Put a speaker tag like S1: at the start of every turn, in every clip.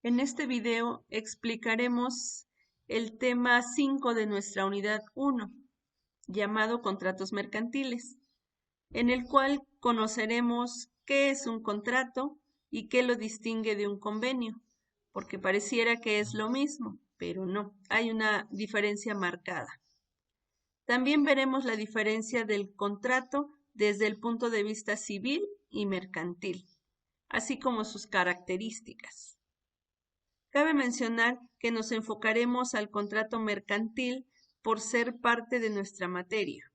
S1: En este video explicaremos el tema 5 de nuestra unidad 1, llamado contratos mercantiles, en el cual conoceremos qué es un contrato y qué lo distingue de un convenio, porque pareciera que es lo mismo, pero no, hay una diferencia marcada. También veremos la diferencia del contrato desde el punto de vista civil y mercantil, así como sus características. Cabe mencionar que nos enfocaremos al contrato mercantil por ser parte de nuestra materia.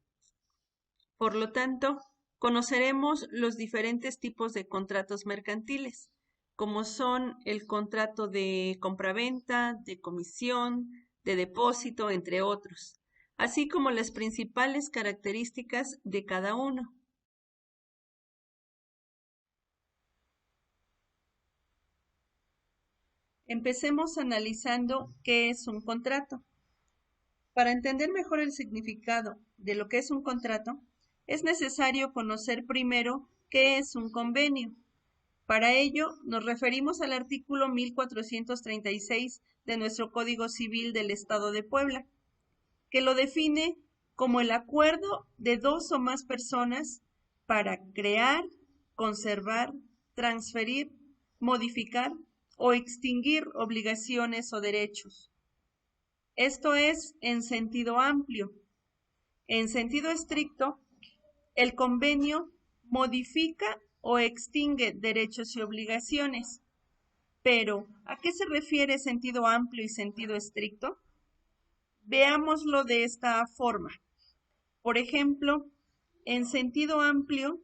S1: Por lo tanto, conoceremos los diferentes tipos de contratos mercantiles, como son el contrato de compraventa, de comisión, de depósito, entre otros, así como las principales características de cada uno. Empecemos analizando qué es un contrato. Para entender mejor el significado de lo que es un contrato, es necesario conocer primero qué es un convenio. Para ello, nos referimos al artículo 1436 de nuestro Código Civil del Estado de Puebla, que lo define como el acuerdo de dos o más personas para crear, conservar, transferir, modificar o extinguir obligaciones o derechos. Esto es en sentido amplio. En sentido estricto, el convenio modifica o extingue derechos y obligaciones. Pero, ¿a qué se refiere sentido amplio y sentido estricto? Veámoslo de esta forma. Por ejemplo, en sentido amplio,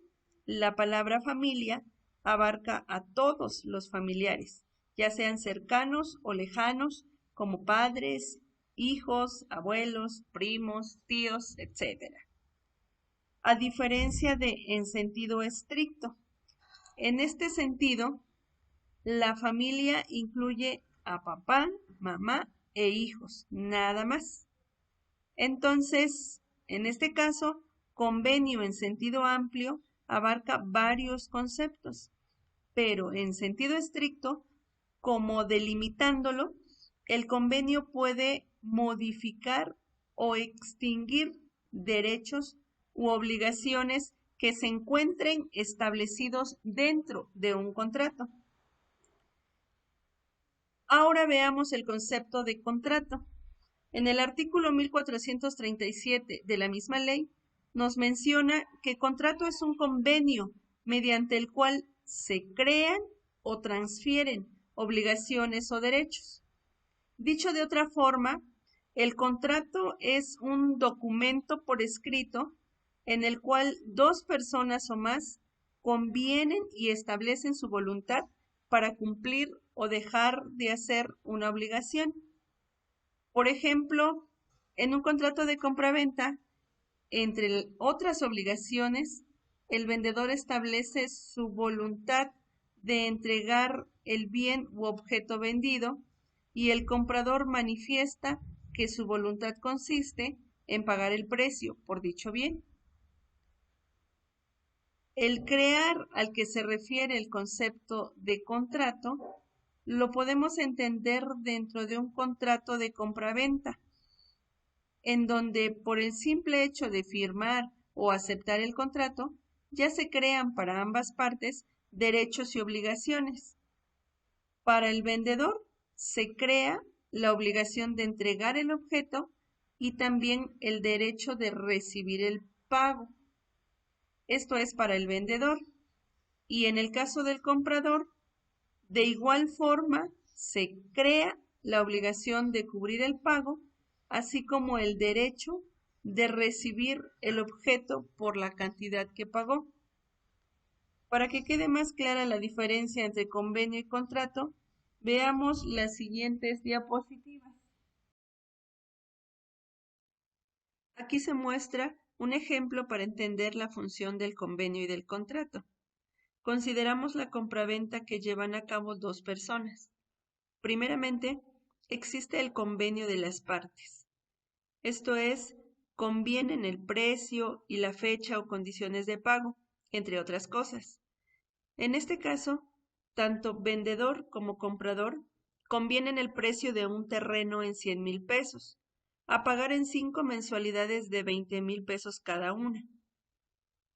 S1: la palabra familia abarca a todos los familiares, ya sean cercanos o lejanos, como padres, hijos, abuelos, primos, tíos, etc. A diferencia de en sentido estricto. En este sentido, la familia incluye a papá, mamá e hijos, nada más. Entonces, en este caso, convenio en sentido amplio abarca varios conceptos, pero en sentido estricto, como delimitándolo, el convenio puede modificar o extinguir derechos u obligaciones que se encuentren establecidos dentro de un contrato. Ahora veamos el concepto de contrato. En el artículo 1437 de la misma ley, nos menciona que contrato es un convenio mediante el cual se crean o transfieren obligaciones o derechos. Dicho de otra forma, el contrato es un documento por escrito en el cual dos personas o más convienen y establecen su voluntad para cumplir o dejar de hacer una obligación. Por ejemplo, en un contrato de compraventa, entre otras obligaciones, el vendedor establece su voluntad de entregar el bien u objeto vendido y el comprador manifiesta que su voluntad consiste en pagar el precio por dicho bien. El crear al que se refiere el concepto de contrato lo podemos entender dentro de un contrato de compraventa, en donde por el simple hecho de firmar o aceptar el contrato, ya se crean para ambas partes derechos y obligaciones. Para el vendedor se crea la obligación de entregar el objeto y también el derecho de recibir el pago. Esto es para el vendedor. Y en el caso del comprador, de igual forma se crea la obligación de cubrir el pago, así como el derecho de recibir el objeto por la cantidad que pagó. Para que quede más clara la diferencia entre convenio y contrato, veamos las siguientes diapositivas. Aquí se muestra un ejemplo para entender la función del convenio y del contrato. Consideramos la compraventa que llevan a cabo dos personas. Primeramente, existe el convenio de las partes. Esto es, convienen el precio y la fecha o condiciones de pago, entre otras cosas. En este caso, tanto vendedor como comprador conviene el precio de un terreno en 100,000 pesos, a pagar en 5 mensualidades de 20,000 pesos cada una.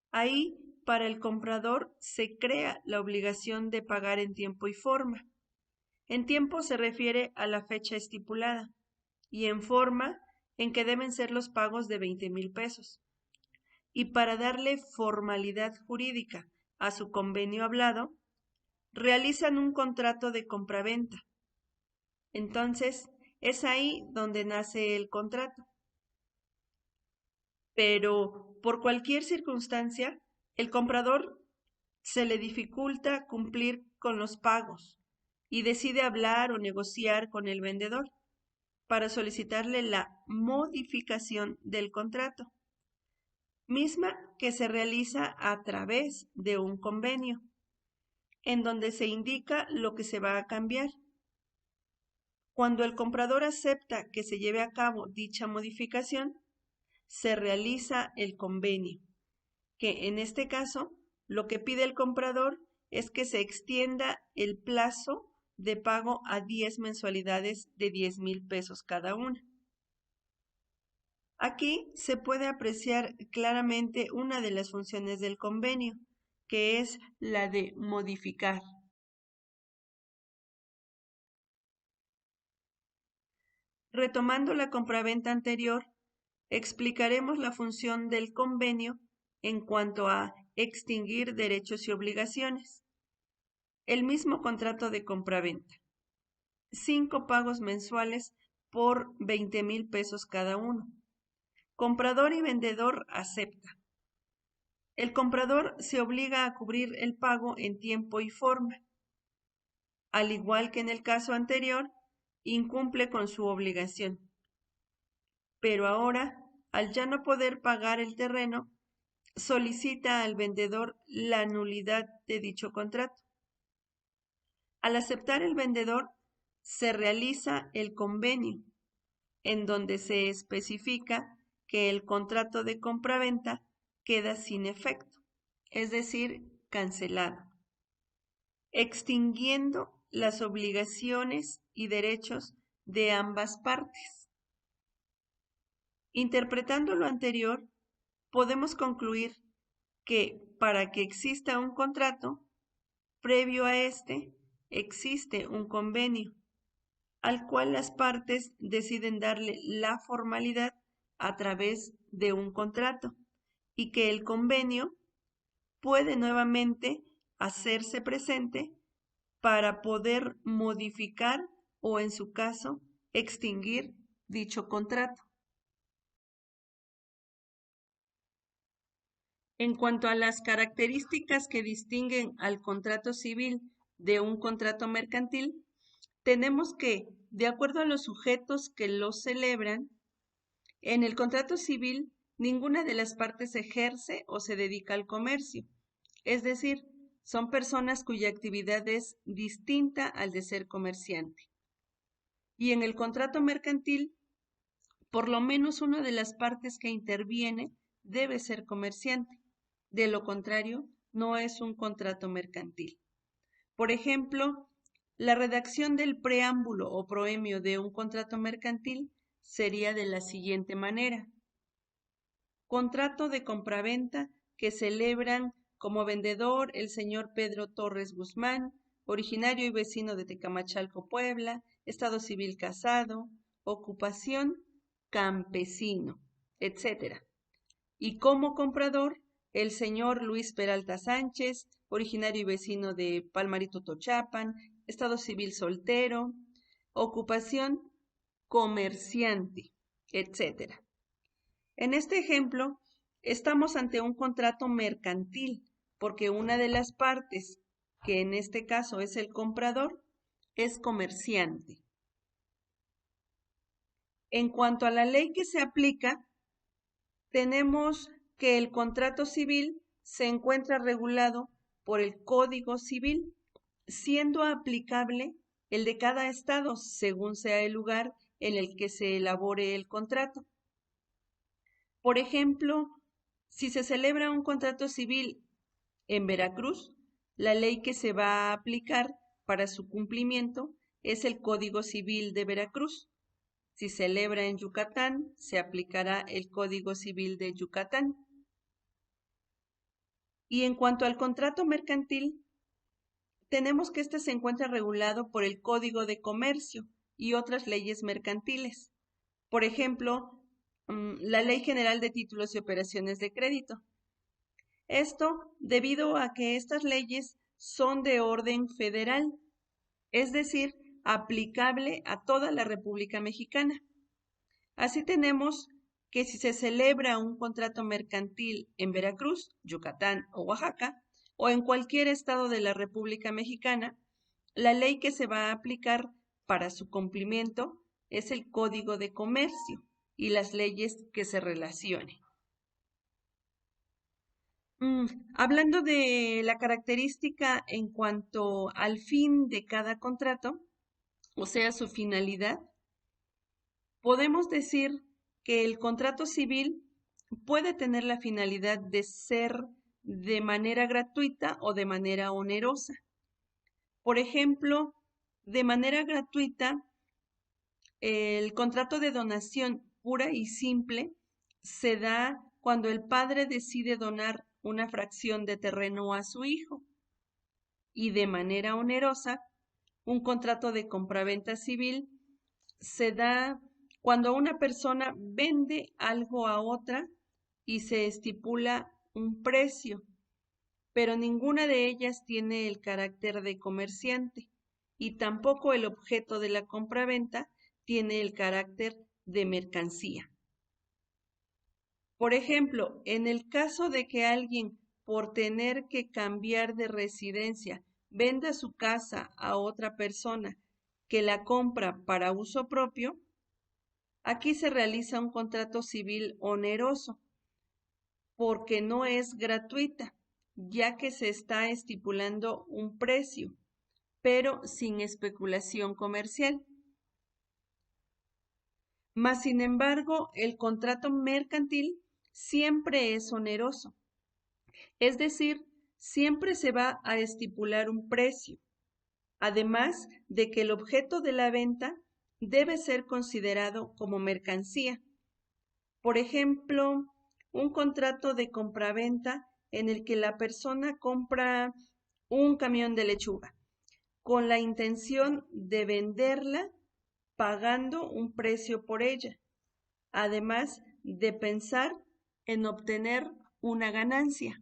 S1: Ahí, para el comprador, se crea la obligación de pagar en tiempo y forma. En tiempo se refiere a la fecha estipulada y en forma en que deben ser los pagos de 20,000 pesos. Y para darle formalidad jurídica a su convenio hablado, realizan un contrato de compraventa. Entonces, es ahí donde nace el contrato. Pero por cualquier circunstancia, el comprador se le dificulta cumplir con los pagos y decide hablar o negociar con el vendedor para solicitarle la modificación del contrato, misma que se realiza a través de un convenio, en donde se indica lo que se va a cambiar. Cuando el comprador acepta que se lleve a cabo dicha modificación, se realiza el convenio, que en este caso lo que pide el comprador es que se extienda el plazo de pago a 10 mensualidades de 10,000 pesos cada una. Aquí se puede apreciar claramente una de las funciones del convenio, que es la de modificar. Retomando la compraventa anterior, explicaremos la función del convenio en cuanto a extinguir derechos y obligaciones. El mismo contrato de compraventa. 5 pagos mensuales por 20,000 pesos cada uno. Comprador y vendedor acepta. El comprador se obliga a cubrir el pago en tiempo y forma. Al igual que en el caso anterior, incumple con su obligación. Pero ahora, al ya no poder pagar el terreno, solicita al vendedor la nulidad de dicho contrato. Al aceptar el vendedor, se realiza el convenio, en donde se especifica que el contrato de compraventa queda sin efecto, es decir, cancelado, extinguiendo las obligaciones y derechos de ambas partes. Interpretando lo anterior, podemos concluir que para que exista un contrato, previo a este, existe un convenio, al cual las partes deciden darle la formalidad a través de un contrato, y que el convenio puede nuevamente hacerse presente para poder modificar o, en su caso, extinguir dicho contrato. En cuanto a las características que distinguen al contrato civil de un contrato mercantil, tenemos que, de acuerdo a los sujetos que lo celebran, en el contrato civil ninguna de las partes ejerce o se dedica al comercio, es decir, son personas cuya actividad es distinta al de ser comerciante. Y en el contrato mercantil, por lo menos una de las partes que interviene debe ser comerciante. De lo contrario, no es un contrato mercantil. Por ejemplo, la redacción del preámbulo o proemio de un contrato mercantil sería de la siguiente manera. Contrato de compraventa que celebran como vendedor el señor Pedro Torres Guzmán, originario y vecino de Tecamachalco, Puebla, estado civil casado, ocupación campesino, etc. Y como comprador, el señor Luis Peralta Sánchez, originario y vecino de Palmarito, Tochapan, estado civil soltero, ocupación comerciante, etc. En este ejemplo, estamos ante un contrato mercantil, porque una de las partes, que en este caso es el comprador, es comerciante. En cuanto a la ley que se aplica, tenemos que el contrato civil se encuentra regulado por el Código Civil, siendo aplicable el de cada estado según sea el lugar en el que se elabore el contrato. Por ejemplo, si se celebra un contrato civil en Veracruz, la ley que se va a aplicar para su cumplimiento es el Código Civil de Veracruz. Si se celebra en Yucatán, se aplicará el Código Civil de Yucatán. Y en cuanto al contrato mercantil, tenemos que este se encuentra regulado por el Código de Comercio y otras leyes mercantiles. Por ejemplo, la Ley General de Títulos y Operaciones de Crédito. Esto debido a que estas leyes son de orden federal, es decir, aplicable a toda la República Mexicana. Así tenemos que si se celebra un contrato mercantil en Veracruz, Yucatán o Oaxaca, o en cualquier estado de la República Mexicana, la ley que se va a aplicar para su cumplimiento es el Código de Comercio y las leyes que se relacionen. Hablando de la característica en cuanto al fin de cada contrato, o sea, su finalidad, podemos decir que el contrato civil puede tener la finalidad de ser de manera gratuita o de manera onerosa. Por ejemplo, de manera gratuita, el contrato de donación pura y simple se da cuando el padre decide donar una fracción de terreno a su hijo. Y de manera onerosa, un contrato de compraventa civil se da cuando una persona vende algo a otra y se estipula un precio, pero ninguna de ellas tiene el carácter de comerciante y tampoco el objeto de la compraventa tiene el carácter de mercancía. Por ejemplo, en el caso de que alguien, por tener que cambiar de residencia, venda su casa a otra persona que la compra para uso propio, aquí se realiza un contrato civil oneroso, porque no es gratuita, ya que se está estipulando un precio, pero sin especulación comercial. Mas, sin embargo, el contrato mercantil siempre es oneroso, es decir, siempre se va a estipular un precio, además de que el objeto de la venta debe ser considerado como mercancía. Por ejemplo, un contrato de compraventa en el que la persona compra un camión de lechuga con la intención de venderla pagando un precio por ella, además de pensar en obtener una ganancia.